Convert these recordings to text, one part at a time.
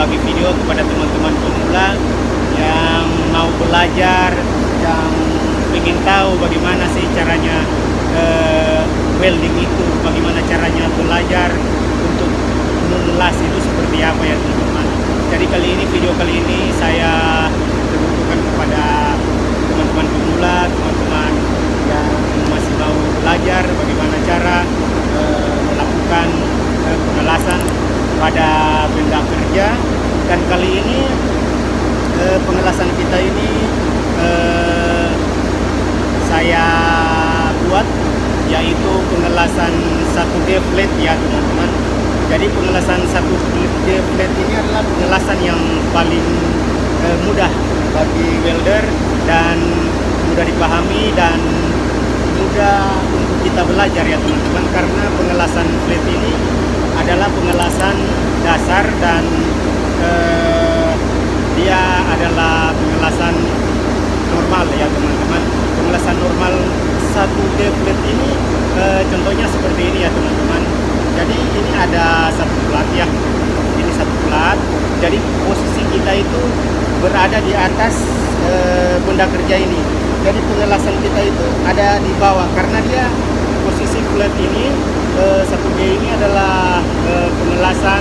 berbagi video kepada teman-teman pemula yang mau belajar, yang ingin tahu bagaimana sih caranya welding itu, bagaimana caranya belajar untuk mengelas itu seperti apa ya teman-teman. Jadi video kali ini saya teruntukkan kepada teman-teman pemula, teman-teman yang masih mau belajar bagaimana cara melakukan pengelasan pada benda kerja. Dan kali ini pengelasan kita ini saya buat, yaitu pengelasan 1D flat ya teman-teman. Jadi pengelasan 1D flat ini adalah pengelasan yang paling mudah bagi welder dan mudah dipahami dan mudah untuk kita belajar ya teman-teman, karena pengelasan flat ini adalah pengelasan dasar dan dia adalah pengelasan normal ya teman-teman. Pengelasan normal 1D flat ini contohnya seperti ini ya teman-teman. Jadi ini ada satu plat ya, ini satu plat. Jadi posisi kita itu berada di atas benda kerja ini. Jadi pengelasan kita itu ada di bawah, karena dia posisi flat ini 1D ini adalah pengelasan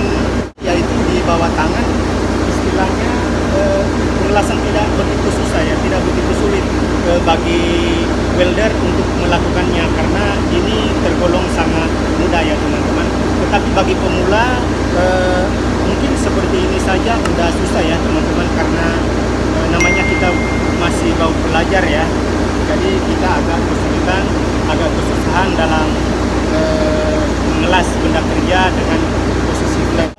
yaitu di bawah tangan. Istilahnya pengelasan tidak begitu susah ya, tidak begitu sulit bagi welder untuk melakukannya, karena ini tergolong sangat mudah ya teman-teman. Tetapi bagi pemula mungkin seperti ini saja udah susah ya teman-teman, karena namanya kita masih baru belajar ya. Jadi kita agak kesulitan, agak kesusahan dalam mengelas benda kerja dengan posisi flat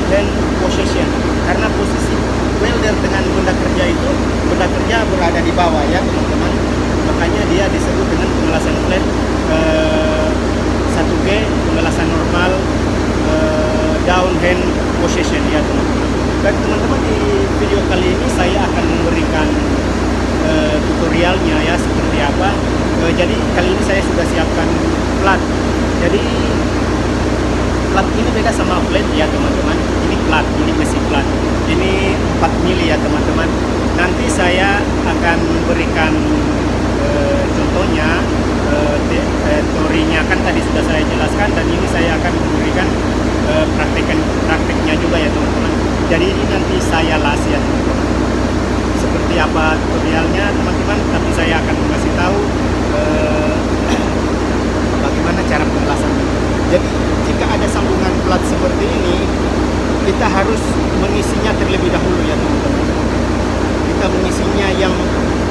dan position, karena posisi welder dengan benda kerja itu, benda kerja berada di bawah ya teman-teman. Makanya dia disebut dengan pengelasan flat 1G, pengelasan normal down hand position ya teman-teman. Dan teman-teman, di video kali ini saya akan memberikan tutorialnya ya seperti apa. Jadi kali ini saya sudah siapkan plat. Jadi plat ini beda sama flat ya teman-teman. Ini plat, ini besi plat. Ini 4 mili ya teman-teman. Nanti saya akan berikan contohnya, teorinya kan tadi sudah saya jelaskan, dan ini saya akan memberikan prakteknya juga ya teman-teman. Jadi ini nanti saya las ya teman-teman. Seperti apa tutorialnya teman-teman, tapi saya akan mengasih tahu bagaimana cara pengelasan. Jadi jika ada sambungan plat seperti ini, kita harus mengisinya terlebih dahulu ya teman-teman. Kita mengisinya yang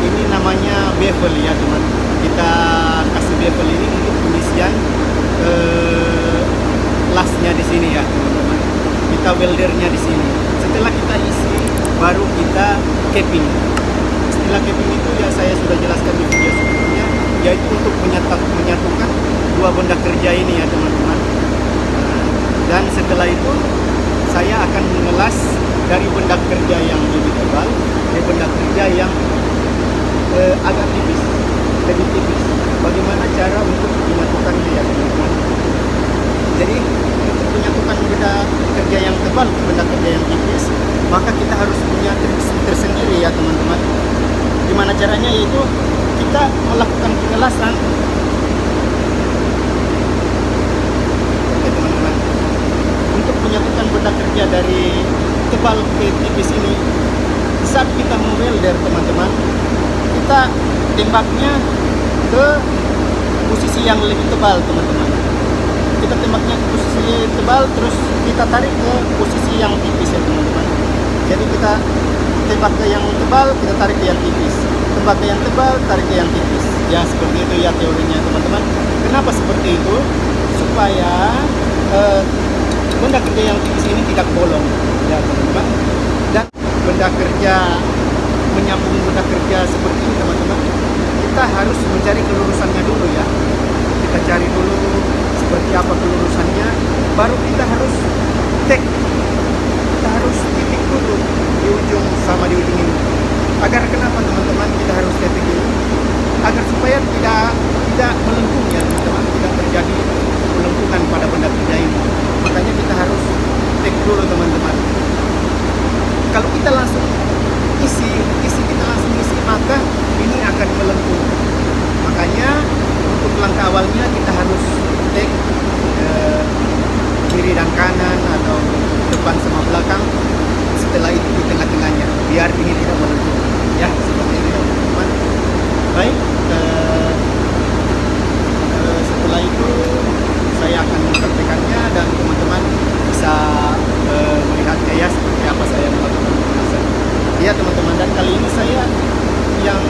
ini namanya bevel ya teman. Kita kasih bevel ini untuk pengisian lasnya di sini ya teman-teman. Kita weldernya di sini. Setelah kita isi, baru kita capping. Istilah capping itu ya saya sudah jelaskan di video sebelumnya, yaitu untuk menyatukan dua benda kerja ini ya teman-teman. Dan setelah itu saya akan mengelas dari benda kerja yang lebih tebal ke benda kerja yang agak tipis, lebih tipis. Bagaimana cara untuk menyatukannya ya teman-teman. Jadi untuk menyatukan benda kerja yang tebal ke benda kerja yang tipis, maka kita harus punya trik tersendiri ya teman-teman. Gimana caranya? Yaitu kita melakukan pengelasan. Oke teman-teman, untuk menyatukan benda kerja dari tebal ke tipis ini, saat kita welder teman-teman, kita tembaknya ke posisi yang lebih tebal teman-teman. Kita tembaknya ke posisi tebal, terus kita tarik ke posisi yang tipis ya teman-teman. Jadi kita tembak ke yang tebal, kita tarik ke yang tipis. Tembak ke yang tebal, tarik ke yang tipis. Ya seperti itu ya teorinya teman-teman. Kenapa seperti itu? Supaya benda kerja yang tipis ini tidak bolong ya teman-teman. Dan benda kerja, menyambung benda kerja seperti ini teman-teman, kita harus mencari kelurusannya dulu ya. Kita cari dulu seperti apa kelurusannya, baru kita harus cek, kita harus titik dulu di ujung sama di ujung ini. Agar kenapa teman-teman kita harus titik ini? Agar supaya tidak melengkung ya teman-teman, tidak terjadi melengkungan pada benda kerja ini. Makanya kita harus cek dulu teman-teman. Kalau kita langsung isi kita langsung isi, maka ini akan melengkung. Makanya untuk langkah awalnya kita harus cek kiri dan kanan atau depan sama belakang, setelah itu di tengah-tengahnya biar ini tidak melengkung ya, seperti ini teman-teman. Baik, setelah itu saya akan mempraktekannya dan teman-teman bisa melihatnya ya, seperti apa saya melakukan pemanasan ya teman-teman. Dan kali ini yang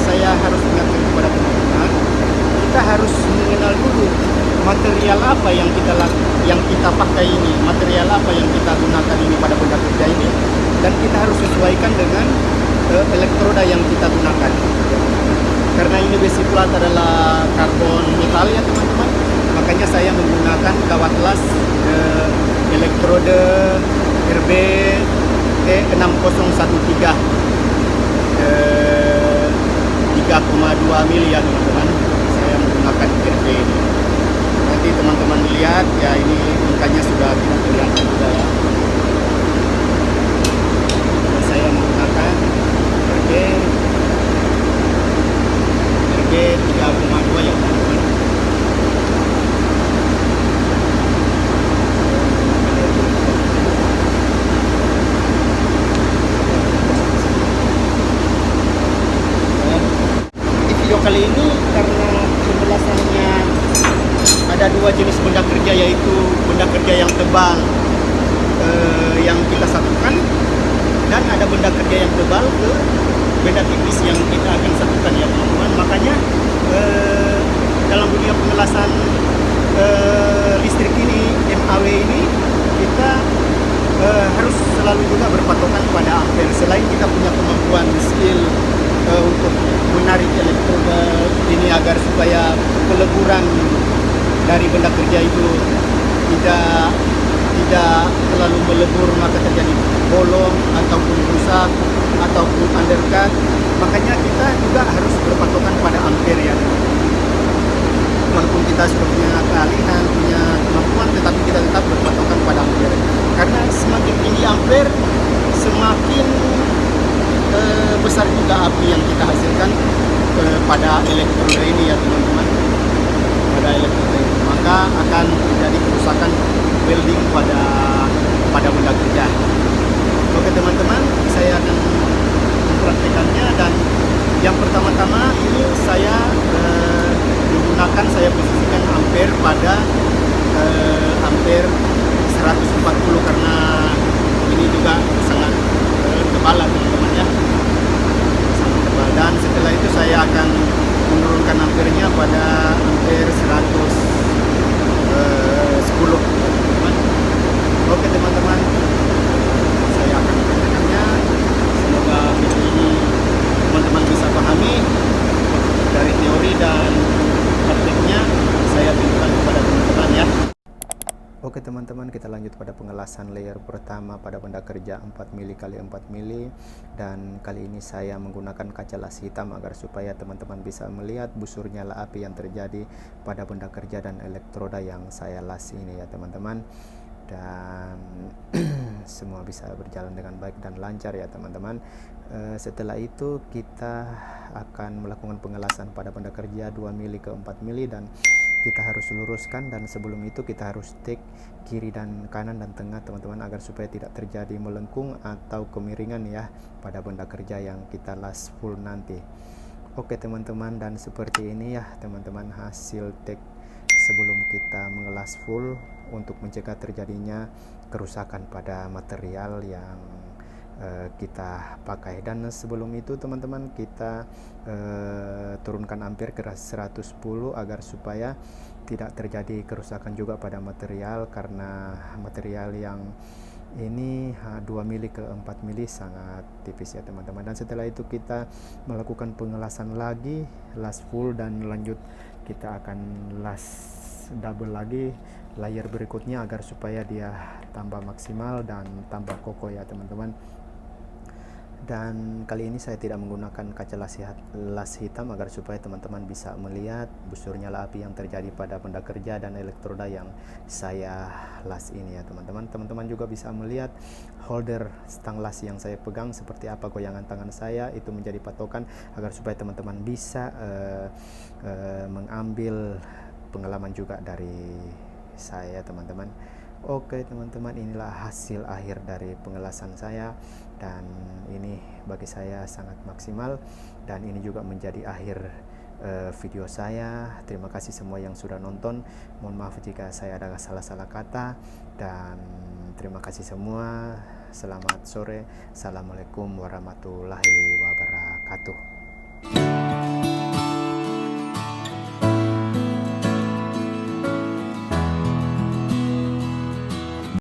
saya harus ingatkan kepada teman-teman, kita harus mengenal dulu material apa yang kita pakai ini, material apa yang kita gunakan ini pada benda kerja ini, dan kita harus sesuaikan dengan elektroda yang kita gunakan. Karena ini besi plat adalah karbon metal ya teman-teman, makanya saya menggunakan kawat las elektrode RB E6013 3,2 mili ya teman-teman. Saya menggunakan RB ini. Nanti teman-teman lihat ya, ini angkanya sudah tidak kelihatan juga ya. Saya menggunakan RB 3,2 ya teman-teman. Di video kali ini karena penjelasannya ada dua jenis benda kerja, yaitu benda kerja yang tebal yang kita satukan, dan ada benda kerja yang tebal ke benda tipis yang kita akan satukan ya teman-teman. Makanya dalam dunia pengelasan listrik ini, MAW ini, kita harus selalu juga berpatokan pada ampere. Selain kita punya kemampuan skill untuk menarik elektroda ini agar supaya peleburan dari benda kerja itu tidak terlalu melebur, maka terjadi bolong ataupun rusak ataupun undercut, makanya kita juga harus berpatokan pada ampere ya. Walaupun kita sudah punya keahlian, punya kemampuan, tetapi kita tetap berpatokan pada ampere. Karena semakin tinggi ampere, semakin besar juga api yang kita hasilkan pada elektroda ini ya teman-teman. Pada elektroda ini, maka akan terjadi kerusakan welding pada benda kerja. Oke teman-teman, saya akan mempraktekannya. Dan yang pertama-tama ini saya posisikan ampere pada ampere 140, karena ini juga sangat tebal teman-teman ya, sangat tebal. Dan setelah itu saya akan menurunkan amperenya pada ampere 110 teman-teman. Oke teman-teman, saya akan mempraktekannya. Semoga video ini teman-teman bisa pahami dari teori dan praktiknya saya tunjukkan kepada teman-teman ya. Oke teman-teman, kita lanjut pada pengelasan layer pertama pada benda kerja 4 mili x 4 mili. Dan kali ini saya menggunakan kaca las hitam agar supaya teman-teman bisa melihat busur nyala api yang terjadi pada benda kerja dan elektroda yang saya las ini ya teman-teman. Dan semua bisa berjalan dengan baik dan lancar ya teman-teman. Setelah itu kita akan melakukan pengelasan pada benda kerja 2 mili ke 4 mili, dan kita harus luruskan. Dan sebelum itu kita harus take kiri dan kanan dan tengah teman-teman, agar supaya tidak terjadi melengkung atau kemiringan ya pada benda kerja yang kita las full nanti. Oke teman-teman, dan seperti ini ya teman-teman hasil take sebelum kita mengelas full, untuk mencegah terjadinya kerusakan pada material yang kita pakai. Dan sebelum itu teman-teman, kita turunkan ampere ke 110 agar supaya tidak terjadi kerusakan juga pada material, karena material yang ini 2 mili ke 4 mili sangat tipis ya teman-teman. Dan setelah itu kita melakukan pengelasan lagi, las full, dan lanjut kita akan las double lagi layer berikutnya agar supaya dia tambah maksimal dan tambah kokoh ya teman-teman. Dan kali ini saya tidak menggunakan kaca las hitam agar supaya teman-teman bisa melihat busur nyala api yang terjadi pada benda kerja dan elektroda yang saya las ini ya teman-teman. Teman-teman juga bisa melihat holder stang las yang saya pegang seperti apa goyangan tangan saya, itu menjadi patokan agar supaya teman-teman bisa mengambil pengalaman juga dari saya teman-teman. Oke teman-teman, inilah hasil akhir dari pengelasan saya, dan ini bagi saya sangat maksimal, dan ini juga menjadi akhir video saya. Terima kasih semua yang sudah nonton. Mohon maaf jika saya ada salah-salah kata, dan terima kasih semua. Selamat sore. Assalamualaikum warahmatullahi wabarakatuh.